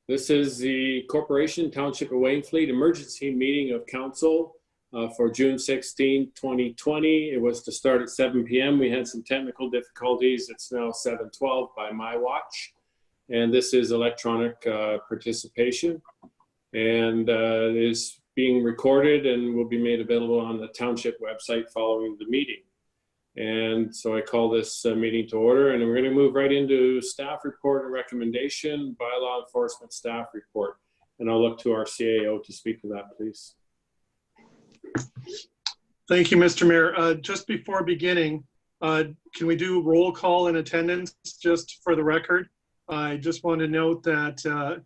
This is the Corporation Township of Wainfleet emergency meeting of council for June 16, 2020. It was to start at 7 p.m. We had some technical difficulties. It's now 7:12 by my watch. And this is electronic participation. And it is being recorded and will be made available on the township website following the meeting. And so I call this meeting to order, and we're going to move right into staff report and recommendation, bylaw enforcement staff report. And I'll look to our CAO to speak to that, please. Thank you, Mr. Mayor. Just before beginning, can we do roll call and attendance just for the record? I just want to note that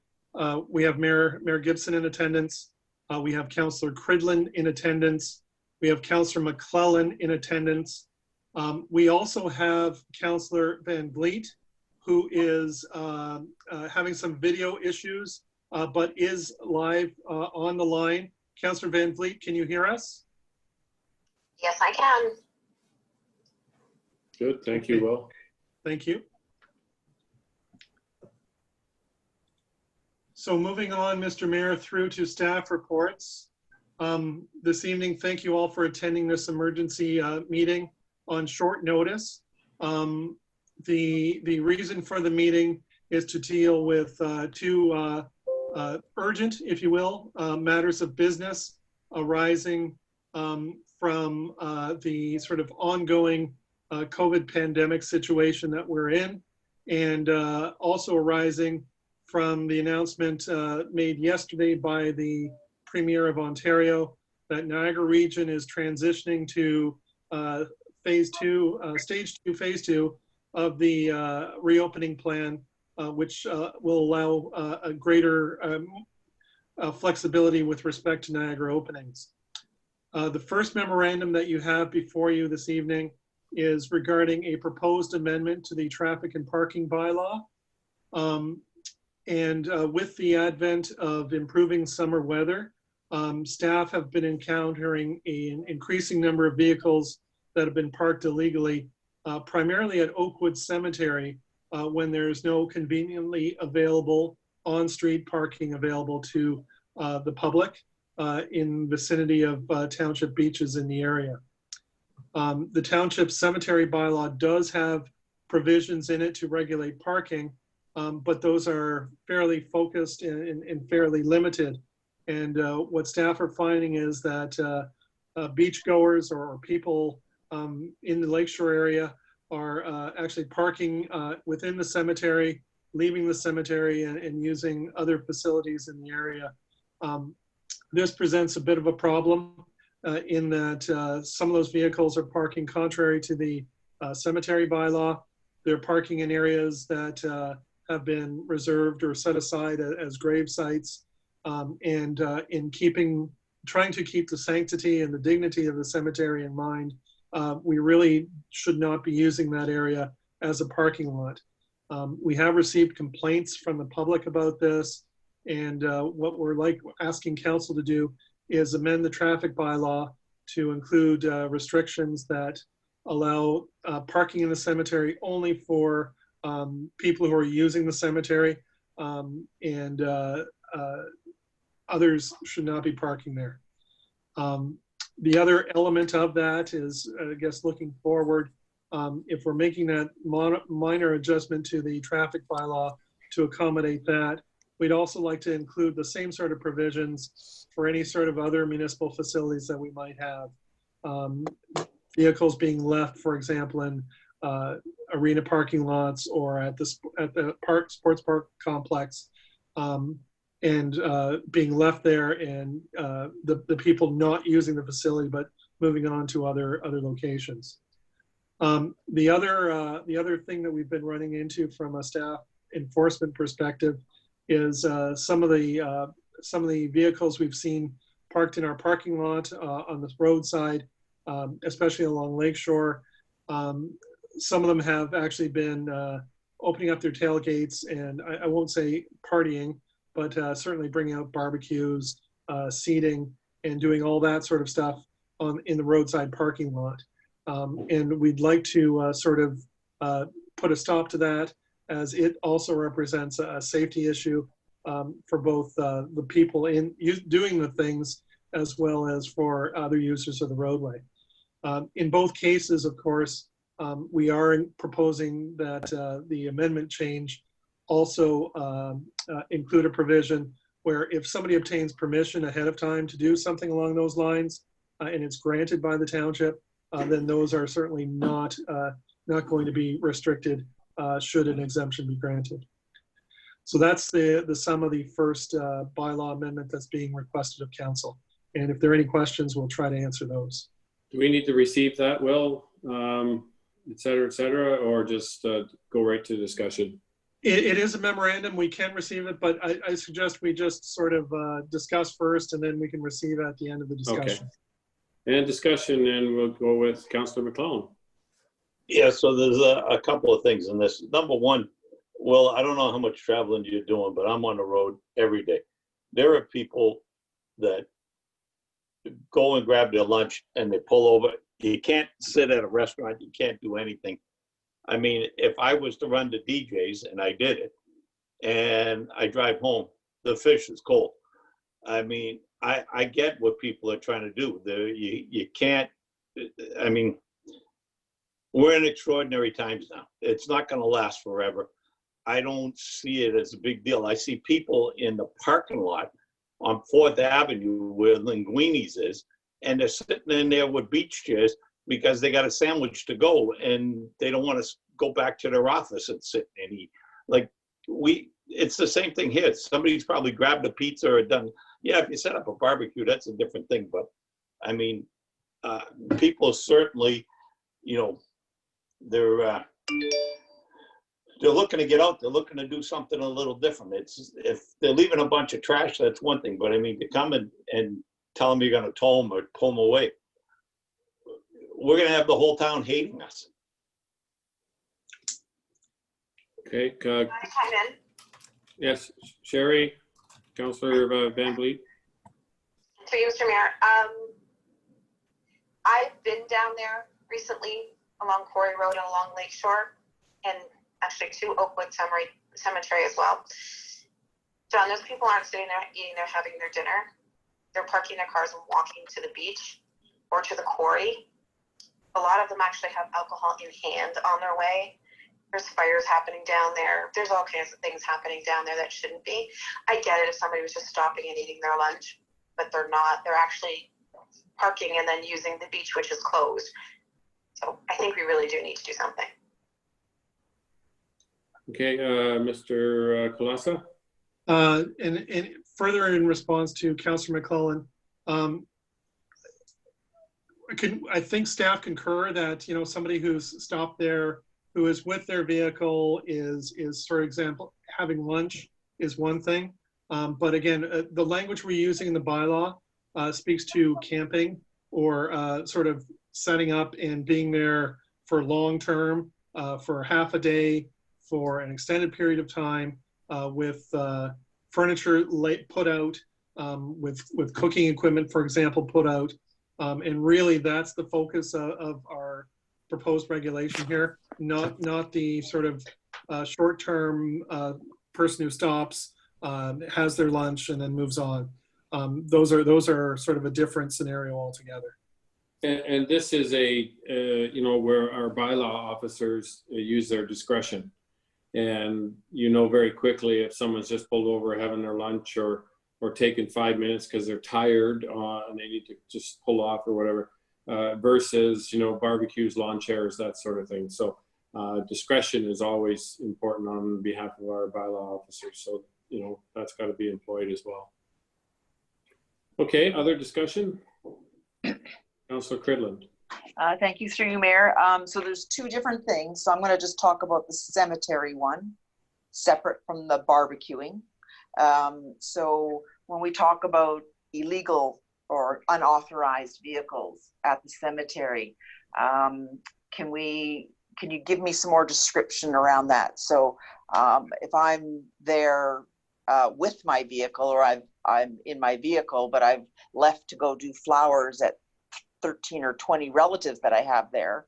we have Mayor Gibson in attendance. We have Councillor Cridland in attendance. We have Councillor McClellan in attendance. We also have Councillor Van Vliet, who is having some video issues, but is live on the line. Councillor Van Vliet, can you hear us? Yes, I can. Good, thank you, Will. Thank you. So moving on, Mr. Mayor, through to staff reports. This evening, thank you all for attending this emergency meeting on short notice. The reason for the meeting is to deal with two urgent, if you will, matters of business arising from the sort of ongoing COVID pandemic situation that we're in, and also arising from the announcement made yesterday by the Premier of Ontario that Niagara Region is transitioning to stage two, phase two of the reopening plan, which will allow a greater flexibility with respect to Niagara openings. The first memorandum that you have before you this evening is regarding a proposed amendment to the traffic and parking bylaw. With the advent of improving summer weather, staff have been encountering an increasing number of vehicles that have been parked illegally, primarily at Oakwood Cemetery, when there's no conveniently available on-street parking available to the public in vicinity of township beaches in the area. The township cemetery bylaw does have provisions in it to regulate parking, but those are fairly focused and fairly limited. And what staff are finding is that beachgoers or people in the lakeshore area are actually parking within the cemetery, leaving the cemetery, and using other facilities in the area. This presents a bit of a problem in that some of those vehicles are parking contrary to the cemetery bylaw. They're parking in areas that have been reserved or set aside as grave sites, and in trying to keep the sanctity and the dignity of the cemetery in mind, we really should not be using that area as a parking lot. We have received complaints from the public about this, and what we're asking council to do is amend the traffic bylaw to include restrictions that allow parking in the cemetery only for people who are using the cemetery, and others should not be parking there. The other element of that is, I guess, looking forward, if we're making that minor adjustment to the traffic bylaw to accommodate that, we'd also like to include the same sort of provisions for any sort of other municipal facilities that we might have. Vehicles being left, for example, in arena parking lots or at the sports park complex, and being left there, and the people not using the facility but moving on to other locations. The other thing that we've been running into from a staff enforcement perspective is some of the vehicles we've seen parked in our parking lot on the roadside, especially along Lakeshore. Some of them have actually been opening up their tailgates, and I won't say partying, but certainly bringing out barbecues, seating, and doing all that sort of stuff in the roadside parking lot. And we'd like to sort of put a stop to that, as it also represents a safety issue for both the people doing the things as well as for other users of the roadway. In both cases, of course, we are proposing that the amendment change also include a provision where if somebody obtains permission ahead of time to do something along those lines and it's granted by the township, then those are certainly not going to be restricted should an exemption be granted. So that's the sum of the first bylaw amendment that's being requested of council. And if there are any questions, we'll try to answer those. Do we need to receive that, Will, et cetera, or just go right to discussion? It is a memorandum. We can receive it, but I suggest we just sort of discuss first, and then we can receive at the end of the discussion. Okay. And discussion, and we'll go with Councillor McClellan. Yeah, so there's a couple of things in this. Number one, well, I don't know how much traveling you're doing, but I'm on the road every day. There are people that go and grab their lunch and they pull over. You can't sit at a restaurant. You can't do anything. I mean, if I was to run to DJ's, and I did it, and I drive home, the fish is cold. I mean, I get what people are trying to do. You can't, I mean, we're in extraordinary times now. It's not going to last forever. I don't see it as a big deal. I see people in the parking lot on 4th Avenue where Linguini's is, and they're sitting in there with beach chairs because they got a sandwich to go and they don't want to go back to their office and sit and eat. Like it's the same thing here. Somebody's probably grabbed a pizza or done. Yeah, if you set up a barbecue, that's a different thing. But I mean, people certainly, you know, they're looking to get out. They're looking to do something a little different. It's if they're leaving a bunch of trash, that's one thing. But I mean, to come and tell them you're going to tow them or pull them away, we're going to have the whole town hating us. Okay. Can I chime in? Yes, Sherry, Councillor Van Vliet. Through you, Mr. Mayor. I've been down there recently along Quarry Road and along Lakeshore, and actually to Oakwood Cemetery as well. John, those people aren't sitting there eating, they're having their dinner. They're parking their cars and walking to the beach or to the quarry. A lot of them actually have alcohol in hand on their way. There's fires happening down there. There's all kinds of things happening down there that shouldn't be. I get it if somebody was just stopping and eating their lunch, but they're not. They're actually parking and then using the beach, which is closed. So I think we really do need to do something. Okay, Mr. Kulasa. And further in response to Councillor McClellan, I think staff concur that, you know, somebody who's stopped there, who is with their vehicle is for example, having lunch is one thing. But again, the language we're using in the bylaw speaks to camping or sort of setting up and being there for long term, for half a day, for an extended period of time, with furniture put out, with cooking equipment, for example, put out. And really that's the focus of our proposed regulation here, not the sort of short-term person who stops, has their lunch and then moves on. Those are sort of a different scenario altogether. And this is you know, where our bylaw officers use their discretion. And you know very quickly if someone's just pulled over having their lunch or taking 5 minutes because they're tired and they need to just pull off or whatever, versus, you know, barbecues, lawn chairs, that sort of thing. So discretion is always important on behalf of our bylaw officers. So, you know, that's got to be employed as well. Okay, other discussion? Councillor Cridland. Thank you, through you, Mayor. So there's two different things. So I'm going to just talk about the cemetery one, separate from the barbecuing. So when we talk about illegal or unauthorized vehicles at the cemetery, can you give me some more description around that? So if I'm there with my vehicle, or I'm in my vehicle, but I've left to go do flowers at 13 or 20 relatives that I have there,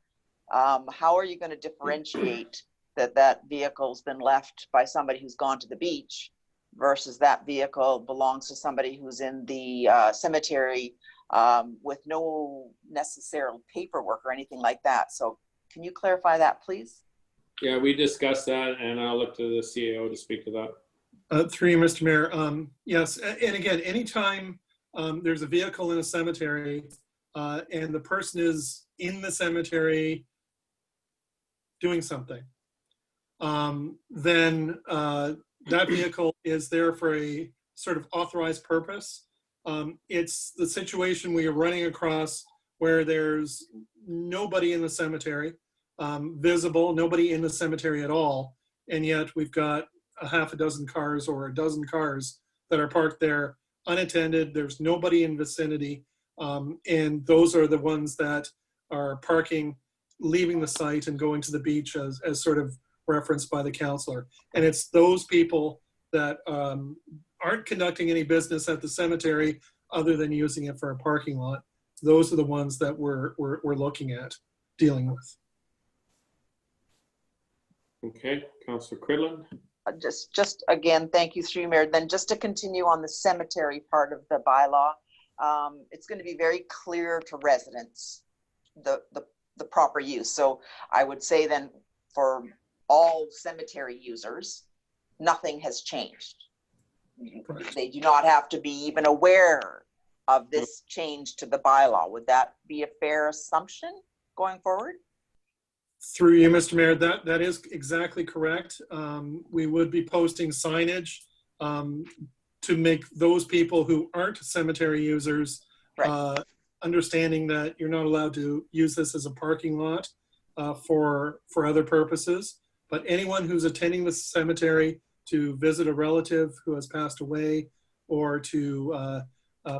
how are you going to differentiate that vehicle's been left by somebody who's gone to the beach versus that vehicle belongs to somebody who's in the cemetery with no necessary paperwork or anything like that. So can you clarify that, please? Yeah, we discussed that, and I'll look to the CAO to speak to that. Through you, Mr. Mayor. Yes, and again, anytime there's a vehicle in a cemetery and the person is in the cemetery doing something, then that vehicle is there for a sort of authorized purpose. It's the situation we are running across where there's nobody in the cemetery visible, nobody in the cemetery at all, and yet we've got a half a dozen cars or a dozen cars that are parked there unattended. There's nobody in vicinity, and those are the ones that are parking, leaving the site and going to the beach as sort of referenced by the counselor. And it's those people that aren't conducting any business at the cemetery other than using it for a parking lot. Those are the ones that we're looking at dealing with. Okay, Councillor Quinlan. Just again, thank you, through you, Mayor. Then just to continue on the cemetery part of the bylaw, it's going to be very clear to residents the proper use. So I would say then for all cemetery users, nothing has changed. Correct. They do not have to be even aware of this change to the bylaw. Would that be a fair assumption going forward? Through you, Mr. Mayor, that is exactly correct. We would be posting signage to make those people who aren't cemetery users Right. Understanding that you're not allowed to use this as a parking lot for other purposes. But anyone who's attending the cemetery to visit a relative who has passed away, or to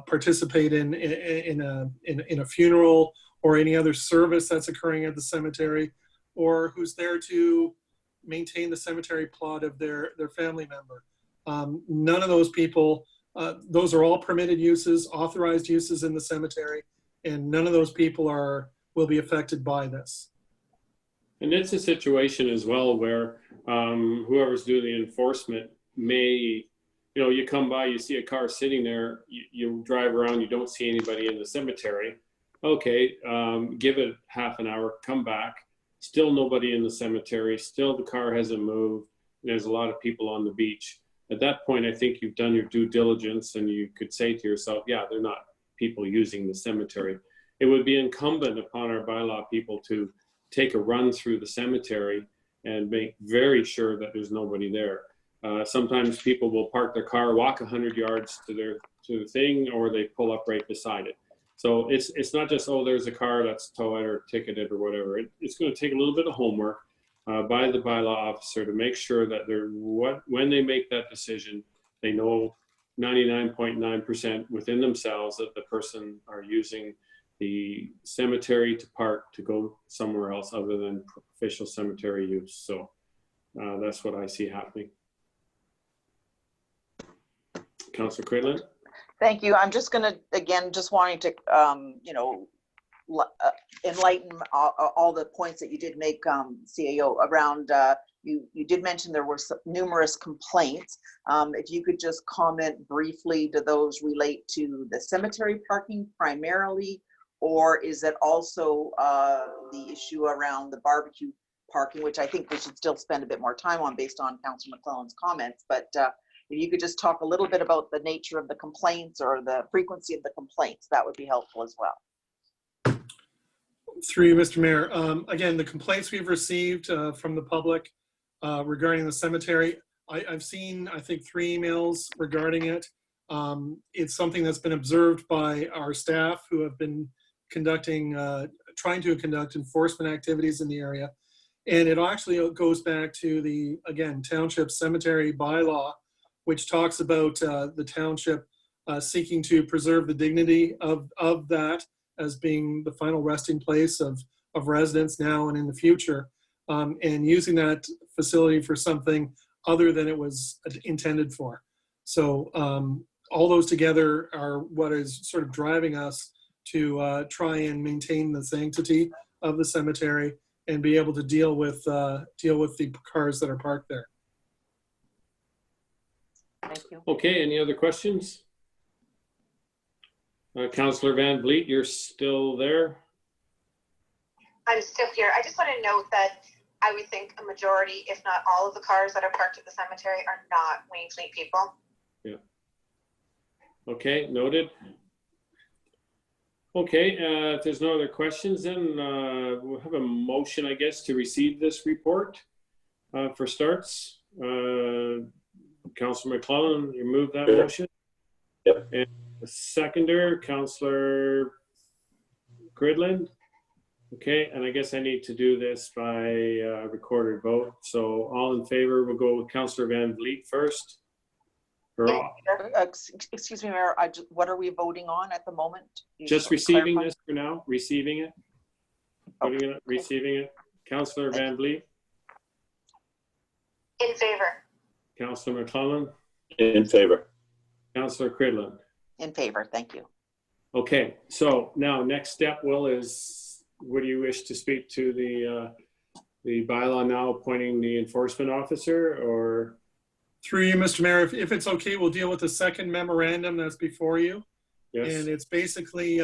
participate in a funeral or any other service that's occurring at the cemetery, or who's there to maintain the cemetery plot of their family member. None of those people, those are all permitted uses, authorized uses in the cemetery, and none of those people will be affected by this. And it's a situation as well where whoever's doing the enforcement may, you come by, you see a car sitting there, you drive around, you don't see anybody in the cemetery. Okay, give it half an hour, come back. Still nobody in the cemetery, still the car hasn't moved. There's a lot of people on the beach. At that point, I think you've done your due diligence and you could say to yourself, yeah, they're not people using the cemetery. It would be incumbent upon our bylaw people to take a run through the cemetery and make very sure that there's nobody there. Sometimes people will park their car, walk 100 yards to the thing, or they pull up right beside it. So it's not just, oh, there's a car that's towed or ticketed or whatever. It's going to take a little bit of homework by the bylaw officer to make sure that when they make that decision, they know 99.9% within themselves that the person are using the cemetery to park to go somewhere else other than official cemetery use. So that's what I see happening. Councillor Quinlan. Thank you. I'm just going to, again, just wanting to, enlighten all the points that you did make, CAO, around, you did mention there were numerous complaints. If you could just comment briefly, do those relate to the cemetery parking primarily, or is it also the issue around the barbecue parking, which I think we should still spend a bit more time on based on Councillor McClellan's comments, but if you could just talk a little bit about the nature of the complaints or the frequency of the complaints, that would be helpful as well. Through you, Mr. Mayor. Again, the complaints we've received from the public regarding the cemetery, I've seen, I think, 3 emails regarding it. It's something that's been observed by our staff who have been trying to conduct enforcement activities in the area. And it actually goes back to the, again, township cemetery bylaw, which talks about the township seeking to preserve the dignity of that as being the final resting place of residents now and in the future, and using that facility for something other than it was intended for. So all those together are what is sort of driving us to try and maintain the sanctity of the cemetery and be able to deal with the cars that are parked there. Thank you. Okay, any other questions? Councillor Van Vliet, you're still there? I'm still here. I just want to note that I would think a majority, if not all of the cars that are parked at the cemetery are not Wainfleet people. Yeah. Okay, noted. Okay, if there's no other questions, then we'll have a motion, I guess, to receive this report for starts. Councillor McClellan, you move that motion? Yep. And the seconder, Councillor Cridland. Okay, and I guess I need to do this by recorded vote. So all in favor, we'll go with Councillor Van Vliet first. Excuse me, Mayor, what are we voting on at the moment? Just receiving this for now, receiving it. Putting it, receiving it. Councillor Van Vliet. In favor. Councillor McClellan. In favor. Councillor Cridland. In favor, thank you. Okay, so now next step, Will, is would you wish to speak to the bylaw now appointing the enforcement officer, or? Through you, Mr. Mayor, if it's okay, we'll deal with the second memorandum that's before you. Yes. And it's basically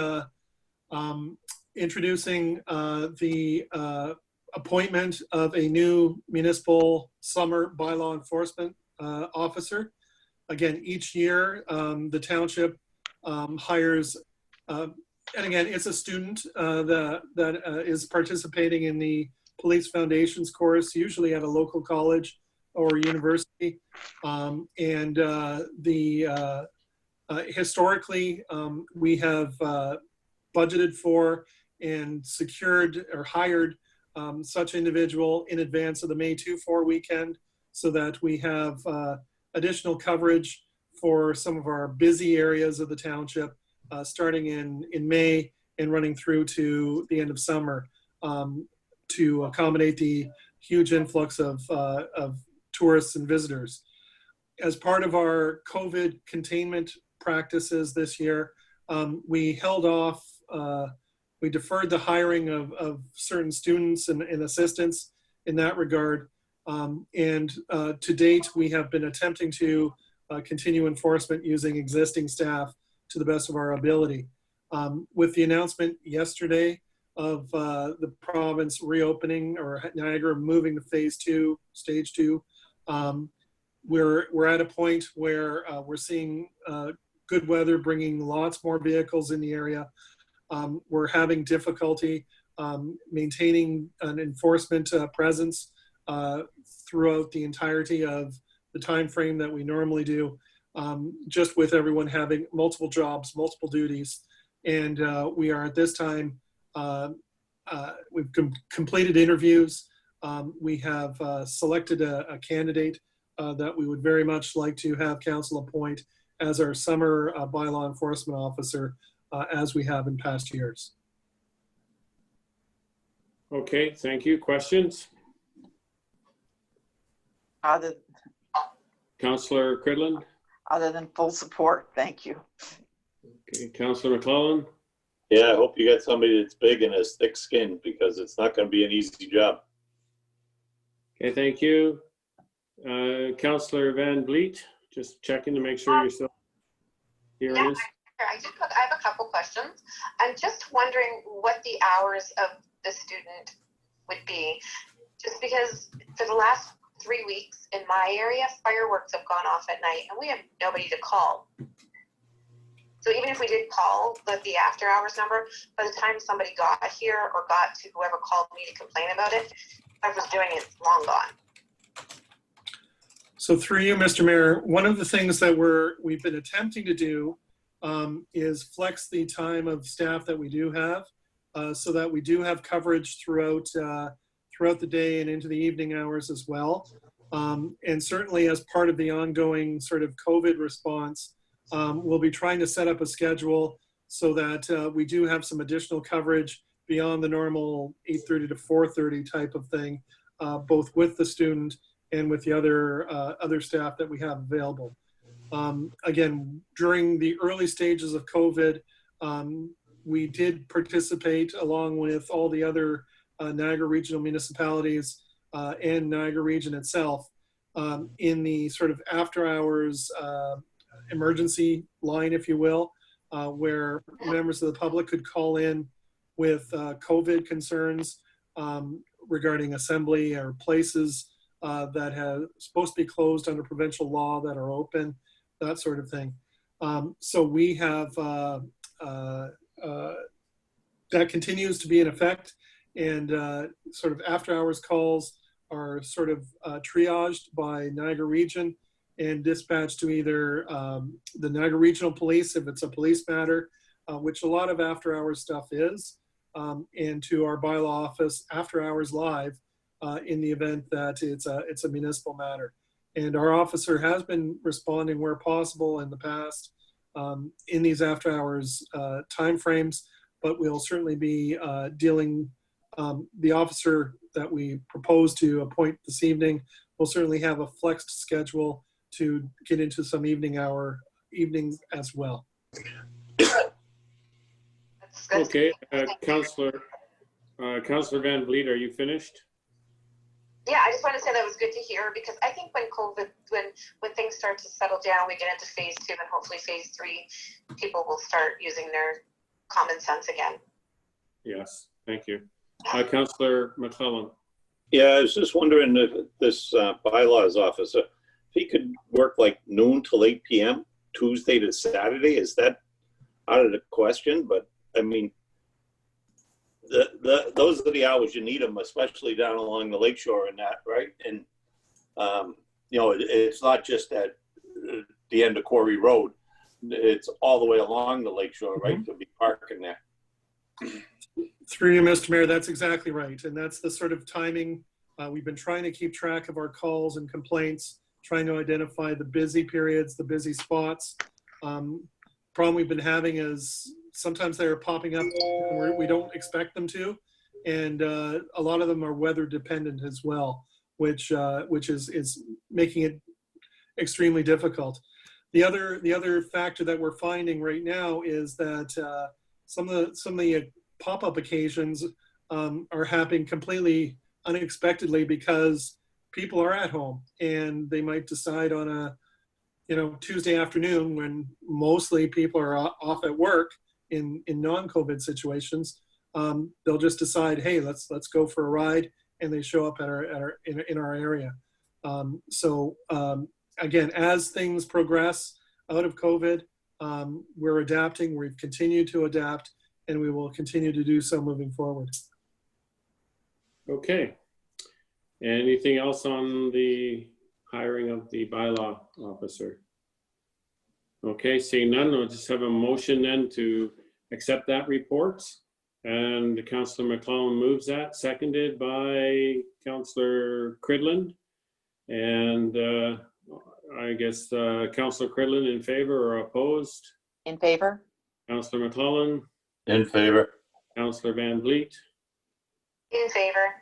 introducing the appointment of a new municipal summer bylaw enforcement officer. Again, each year the township hires, and again, it's a student that is participating in the Police Foundations course, usually at a local college or university. Historically, we have budgeted for and secured or hired such individual in advance of the May 2-4 weekend, so that we have additional coverage for some of our busy areas of the township, starting in May and running through to the end of summer, to accommodate the huge influx of tourists and visitors. As part of our COVID containment practices this year, we held off, we deferred the hiring of certain students and assistants in that regard. To date, we have been attempting to continue enforcement using existing staff to the best of our ability. With the announcement yesterday of the province reopening, or Niagara moving to phase 2, stage 2, we're at a point where we're seeing good weather bringing lots more vehicles in the area. We're having difficulty maintaining an enforcement presence throughout the entirety of the time frame that we normally do, just with everyone having multiple jobs, multiple duties. And we are at this time, we've completed interviews. We have selected a candidate that we would very much like to have council appoint as our summer bylaw enforcement officer, as we have in past years. Okay, thank you. Questions? Councillor Cridland? Other than full support, thank you. Okay, Councillor McClellan? Yeah, I hope you got somebody that's big and has thick skin, because it's not going to be an easy job. Okay, thank you. Councillor Van Vliet, just checking to make sure you're still here. Yeah, I have a couple questions. I'm just wondering what the hours of the student would be, just because for the last 3 weeks in my area, fireworks have gone off at night and we have nobody to call. So even if we did call the after hours number, by the time somebody got here or got to whoever called me to complain about it, whoever's doing it's long gone. So through you, Mr. Mayor, one of the things that we've been attempting to do is flex the time of staff that we do have, so that we do have coverage throughout the day and into the evening hours as well. And certainly as part of the ongoing sort of COVID response, we'll be trying to set up a schedule so that we do have some additional coverage beyond the normal 8:30 to 4:30 type of thing, both with the student and with the other staff that we have available. Again, during the early stages of COVID, we did participate along with all the other Niagara regional municipalities and Niagara region itself in the sort of after hours emergency line, if you will, where members of the public could call in with COVID concerns regarding assembly or places that have supposed to be closed under provincial law that are open, that sort of thing. So we have, that continues to be in effect, and sort of after hours calls are sort of triaged by Niagara Region and dispatched to either the Niagara Regional Police if it's a police matter, which a lot of after hours stuff is, and to our bylaw office after hours live in the event that it's a municipal matter. And our officer has been responding where possible in the past in these after hours timeframes, but we'll certainly be dealing, the officer that we propose to appoint this evening will certainly have a flexed schedule to get into some evenings as well. That's good. Okay, Councillor Van Vliet, are you finished? Yeah, I just want to say that was good to hear, because I think when COVID, when things start to settle down, we get into phase 2 and hopefully phase 3, people will start using their common sense again. Yes, thank you. Councillor McClellan. Yeah, I was just wondering if this bylaws officer, if he could work like noon till 8 p.m. Tuesday to Saturday, is that out of the question? But I mean, those are the hours you need them, especially down along the lakeshore and that, right? And you know, it's not just at the end of Quarry Road; it's all the way along the lakeshore, right? Mm-hmm. To be parking there. Through you, Mr. Mayor, that's exactly right. And that's the sort of timing. We've been trying to keep track of our calls and complaints, trying to identify the busy periods, the busy spots. Problem we've been having is sometimes they're popping up where we don't expect them to. And a lot of them are weather dependent as well, which is making it extremely difficult. The other factor that we're finding right now is that some of the pop-up occasions are happening completely unexpectedly because people are at home and they might decide on a Tuesday afternoon, when mostly people are off at work in non-COVID situations, they'll just decide, hey, let's go for a ride, and they show up at in our area. Again, as things progress out of COVID, we're adapting. We've continued to adapt, and we will continue to do so moving forward. Okay. Anything else on the hiring of the bylaw officer? Okay, seeing none, we'll just have a motion then to accept that report. And Councillor McClellan moves that, seconded by Councillor Cridland. And I guess Councillor Cridland in favor or opposed? In favor? Councillor McClellan? In favor. Councillor Van Vliet? In favor.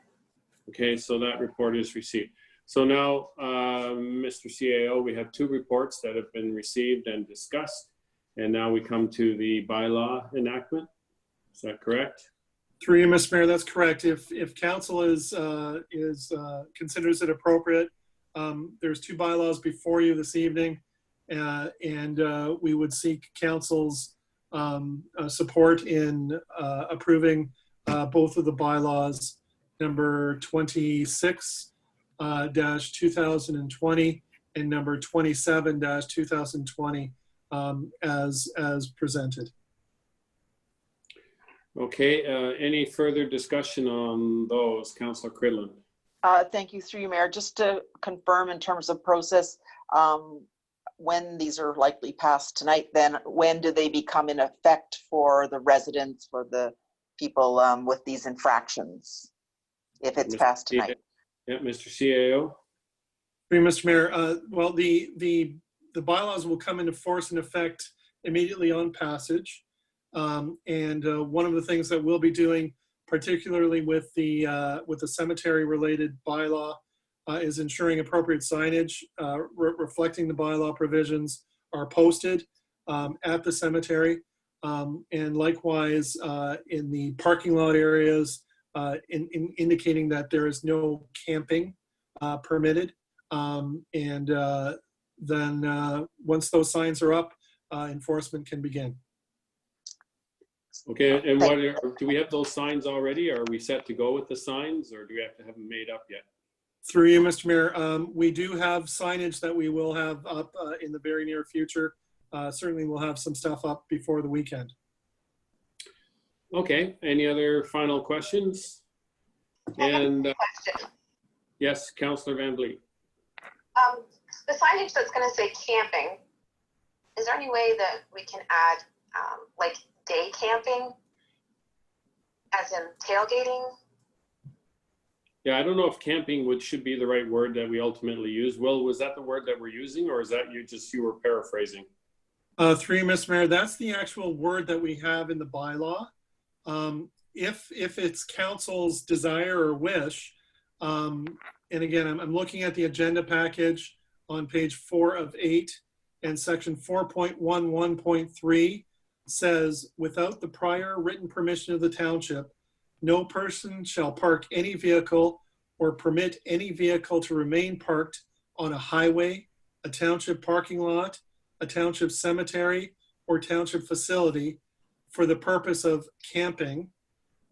Okay, so that report is received. So now, Mr. CAO, we have 2 reports that have been received and discussed, and now we come to the bylaw enactment. Is that correct? Through you, Mr. Mayor, that's correct. If council considers it appropriate, there's 2 bylaws before you this evening, and we would seek council's support in approving both of the bylaws, number 26-2020 and number 27-2020 as presented. Okay, any further discussion on those, Councillor Cridland? Thank you, through you, Mayor. Just to confirm in terms of process, when these are likely passed tonight, then when do they become in effect for the residents, for the people with these infractions, if it's passed tonight? Yeah, Mr. CAO. Mr. Mayor, well, the bylaws will come into force and effect immediately on passage. And one of the things that we'll be doing, particularly with the cemetery-related bylaw, is ensuring appropriate signage reflecting the bylaw provisions are posted at the cemetery, and likewise in the parking lot areas, in indicating that there is no camping permitted Then once those signs are up, enforcement can begin. Okay, and do we have those signs already? Are we set to go with the signs, or do we have to have them made up yet? Through you, Mr. Mayor, we do have signage that we will have up in the very near future. Certainly we'll have some stuff up before the weekend. Okay, any other final questions? And Question. yes, Councillor Van Vliet. The signage that's going to say camping, is there any way that we can add like day camping, as in tailgating? Yeah, I don't know if camping should be the right word that we ultimately use. Will, was that the word that we're using, or is that you were paraphrasing? Through you, Mr. Mayor, that's the actual word that we have in the bylaw. If it's council's desire or wish, and again, I'm looking at the agenda package on page 4 of 8, and section 4.11.3 says, without the prior written permission of the township, no person shall park any vehicle or permit any vehicle to remain parked on a highway, a township parking lot, a township cemetery, or township facility for the purpose of camping.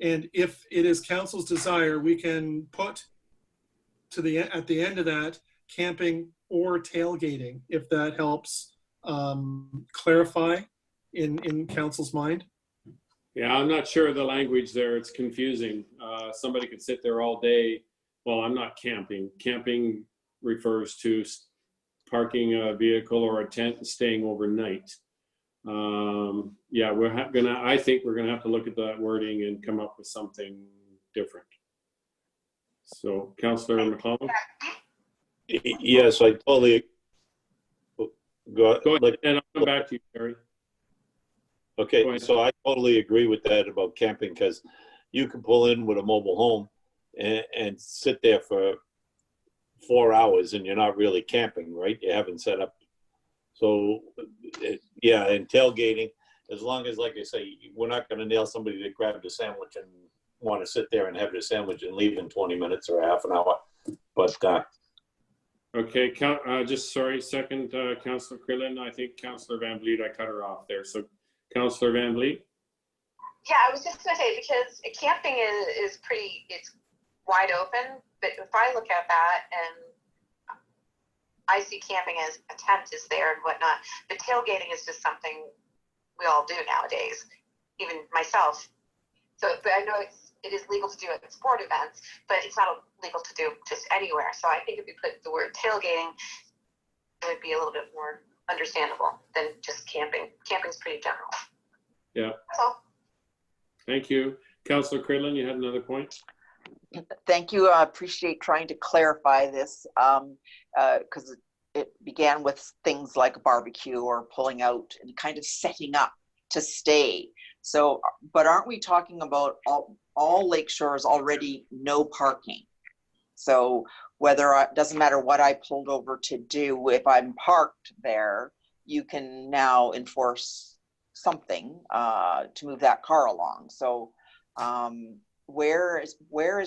And if it is council's desire, we can put at the end of that, camping or tailgating, if that helps clarify in council's mind. Yeah, I'm not sure of the language there. It's confusing. Somebody could sit there all day. Well, I'm not camping. Camping refers to parking a vehicle or a tent and staying overnight. Yeah, I think we're gonna have to look at that wording and come up with something different. So, Councillor McCollum? Yes, I totally. Go ahead, and I'll come back to you, Terry. Okay, so I totally agree with that about camping, because you can pull in with a mobile home and sit there for 4 hours and you're not really camping, right? You haven't set up. So, yeah, and tailgating, as long as, like I say, we're not going to nail somebody that grabbed a sandwich and want to sit there and have their sandwich and leave in 20 minutes or half an hour. But okay, second, Councillor Krillin. I think Councillor Van Vliet, I cut her off there. So, Councillor Van Vliet? Yeah, I was just going to say, because camping is it's wide open, but if I look at that and I see camping as a tent is there and whatnot, but tailgating is just something we all do nowadays, even myself. So, but I know it is legal to do at sport events, but it's not legal to do just anywhere. So I think if we put the word tailgating, it would be a little bit more understandable than just camping. Camping's pretty general. Yeah. That's all. Thank you. Councillor Krillin, you had another point? Thank you. I appreciate trying to clarify this, because it began with things like barbecue or pulling out and kind of setting up to stay. So, but aren't we talking about all lake shores already no parking? So it doesn't matter what I pulled over to do, if I'm parked there, you can now enforce something to move that car along. So where is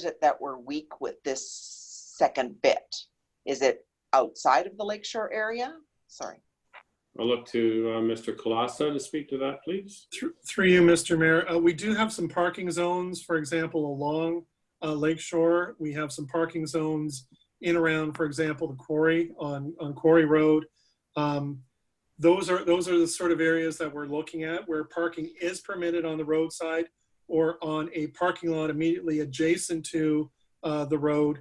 it that we're weak with this second bit? Is it outside of the lakeshore area? Sorry. I'll look to Mr. Colassa to speak to that, please. Through you, Mr. Mayor, we do have some parking zones, for example, along lakeshore. We have some parking zones in around, for example, the quarry on Quarry Road. Those are the sort of areas that we're looking at where parking is permitted on the roadside or on a parking lot immediately adjacent to the road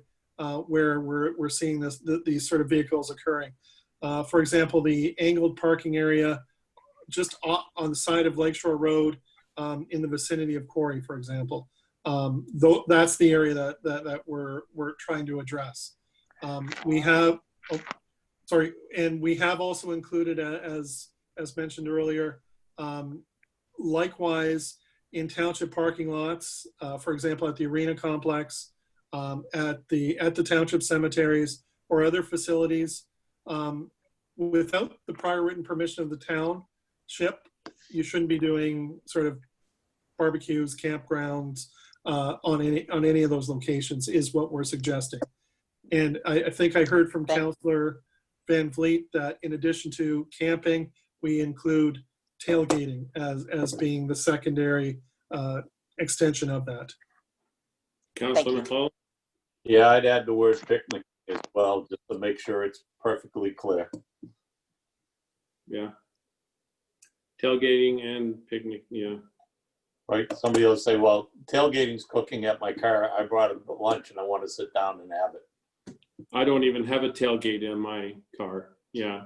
where we're seeing these sort of vehicles occurring. For example, the angled parking area just on the side of Lakeshore Road in the vicinity of Quarry, for example. That's the area that we're trying to address. We have also included, as mentioned earlier, likewise in township parking lots, for example, at the arena complex, at the township cemeteries or other facilities, without the prior written permission of the township, you shouldn't be doing sort of barbecues, campgrounds on any of those locations, is what we're suggesting. And I think I heard from Thank- Councillor Van Vliet that in addition to camping, we include tailgating as being the secondary extension of that. Councillor you. McClellan? Yeah, I'd add the word picnic as well, just to make sure it's perfectly clear. Yeah. Tailgating and picnic, yeah. Right? Somebody will say, well, tailgating's cooking at my car. I brought it for lunch and I want to sit down and have it. I don't even have a tailgate in my car. Yeah.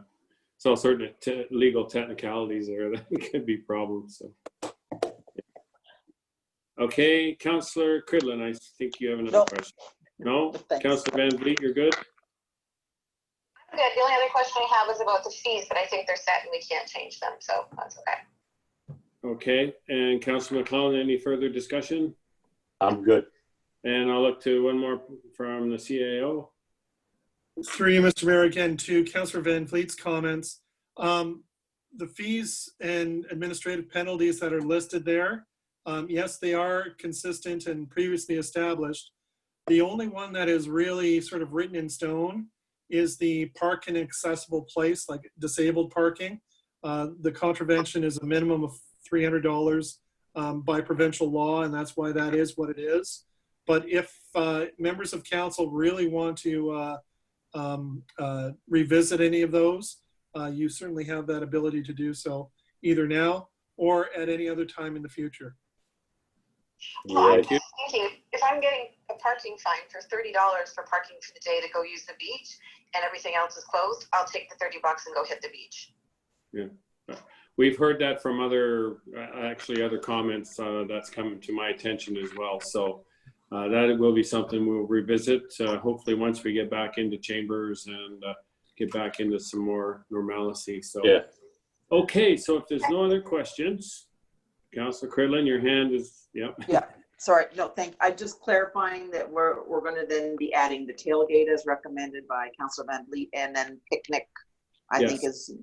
So certain legal technicalities there that could be problems. So. Okay, Councillor Cridlin, I think you have another No. question. No? Thanks. Councillor Van Vliet, you're good? Good. The only other question I have is about the fees, but I think they're set and we can't change them, so that's okay. Okay, and Councillor McClellan, any further discussion? I'm good. And I'll look to one more from the CAO. Through you, Mr. Mayor, again, to Councillor Van Vliet's comments. The fees and administrative penalties that are listed there, yes, they are consistent and previously established. The only one that is really sort of written in stone is the park in accessible place, like disabled parking. The contravention is a minimum of $300 by provincial law, and that's why that is what it is. But if members of council really want to revisit any of those, you certainly have that ability to do so, either now or at any other time in the future. Well, I'm Yeah, just thinking, if I'm getting a parking fine for $30 for parking for the day to go use the beach and everything else is closed, I'll take the $30 and go hit the beach. Yeah. We've heard that from other comments that's come to my attention as well. So that will be something we'll revisit, hopefully once we get back into chambers and get back into some more normalcy. So, yeah. Okay, so if there's no other questions, Councillor Cridlin, your hand is, yep. Yeah, sorry, no, I'm just clarifying that we're going to then be adding the tailgate as recommended by Councillor Van Vliet, and then picnic, I think is,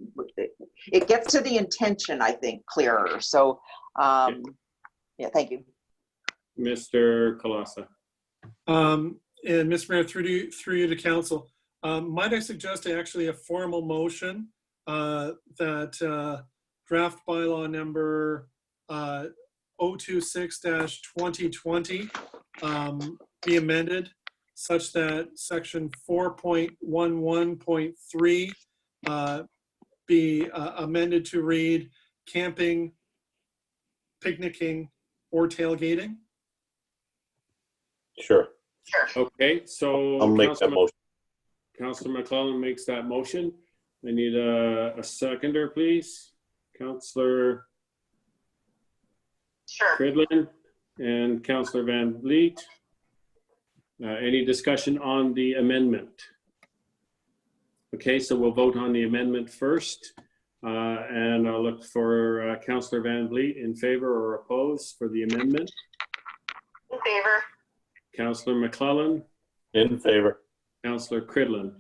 it gets to the intention, I think, clearer. So, yeah, thank you. Mr. Kalasa. And Mr. Mayor, through you to council, might I suggest actually a formal motion that draft bylaw number 026-2020 be amended such that section 4.11.3 be amended to read camping, picnicking, or tailgating. Sure. Sure. Okay, so I'll make that motion. Councillor McClellan makes that motion. I need a seconder, please. Councillor Sure. Cridlin and Councillor Van Vliet. Any discussion on the amendment? Okay, so we'll vote on the amendment first. And I'll look for Councillor Van Vliet in favor or opposed for the amendment. In favor. Councillor McClellan, In favor. Councillor Cridlin.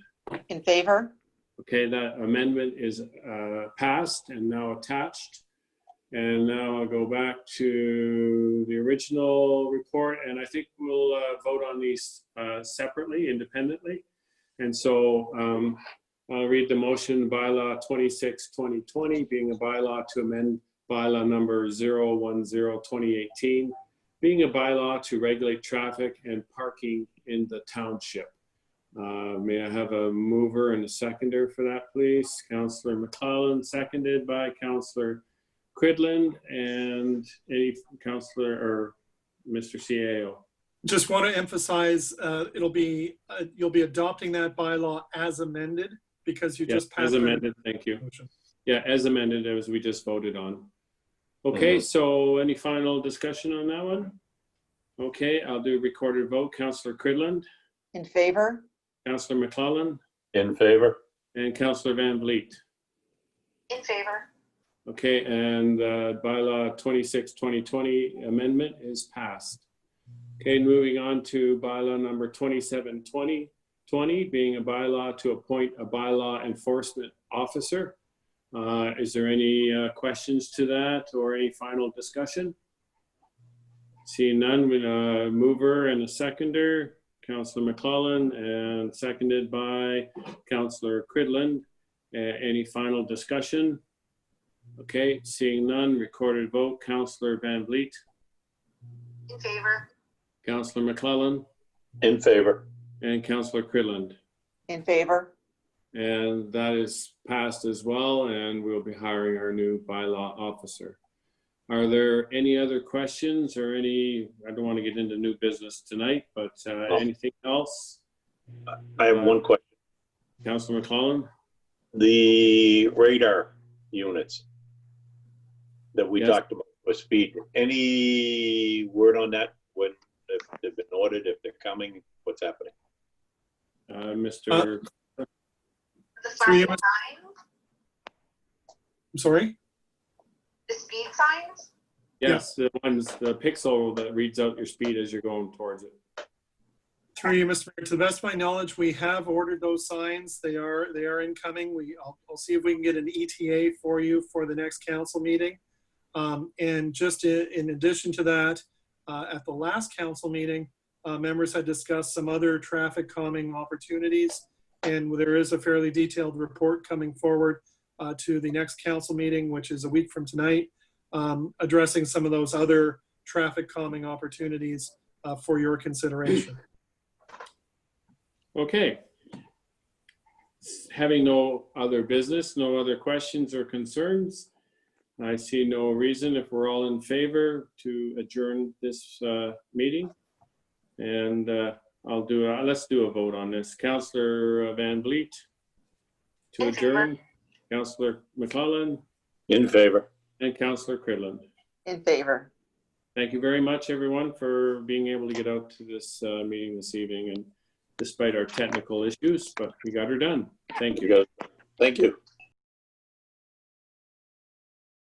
In favor? Okay, that amendment is passed and now attached. And now I'll go back to the original report, and I think we'll vote on these separately, independently. And so I'll read the motion, bylaw 26-2020, being a bylaw to amend bylaw number 010-2018, being a bylaw to regulate traffic and parking in the township. May I have a mover and a seconder for that, please? Councillor McClellan, seconded by Councillor Cridlin, and any councillor or Mr. CAO. Just want to emphasize, you'll be adopting that bylaw as amended because you just passed. As amended, thank you. Motion. Yeah, as amended, as we just voted on. Okay, so any final discussion on that one? Okay, I'll do a recorded vote. Councillor Cridlin, In favor? Councillor McClellan, In favor. and Councillor Van Vliet. In favor. Okay, and bylaw 26-2020 amendment is passed. Okay, moving on to bylaw number 27-2020, being a bylaw to appoint a bylaw enforcement officer. Is there any questions to that or any final discussion? Seeing none, with a mover and a seconder, Councillor McClellan, and seconded by Councillor Cridland. Any final discussion? Okay, seeing none, recorded vote. Councillor Van Vliet, In favor. Councillor McClellan, In favor. and Councillor Cridland. In favor? And that is passed as well, and we'll be hiring our new bylaw officer. Are there any other questions or I don't want to get into new business tonight, but anything else? I have one question. Councillor McClellan? The radar units that we Yes. talked about for speed, any word on that? When, if they've been ordered, if they're coming, what's happening? Mr. The Through you, sign, I'm sorry? the speed signs? Yes, the pixel that reads out your speed as you're going towards it. Through you, Mr. Mayor, to the best of my knowledge, we have ordered those signs. They are incoming. I'll see if we can get an ETA for you for the next council meeting. And just in addition to that, at the last council meeting, members had discussed some other traffic calming opportunities. And there is a fairly detailed report coming forward to the next council meeting, which is a week from tonight, addressing some of those other traffic calming opportunities for your consideration. Okay. Having no other business, no other questions or concerns, I see no reason, if we're all in favor, to adjourn this meeting. And let's do a vote on this. Councillor Van Vliet to In favor. adjourn, Councillor McClellan, In favor. and Councillor Cridland. In favor. Thank you very much, everyone, for being able to get out to this meeting this evening, and despite our technical issues, but we got her done. Thank you. Thank you.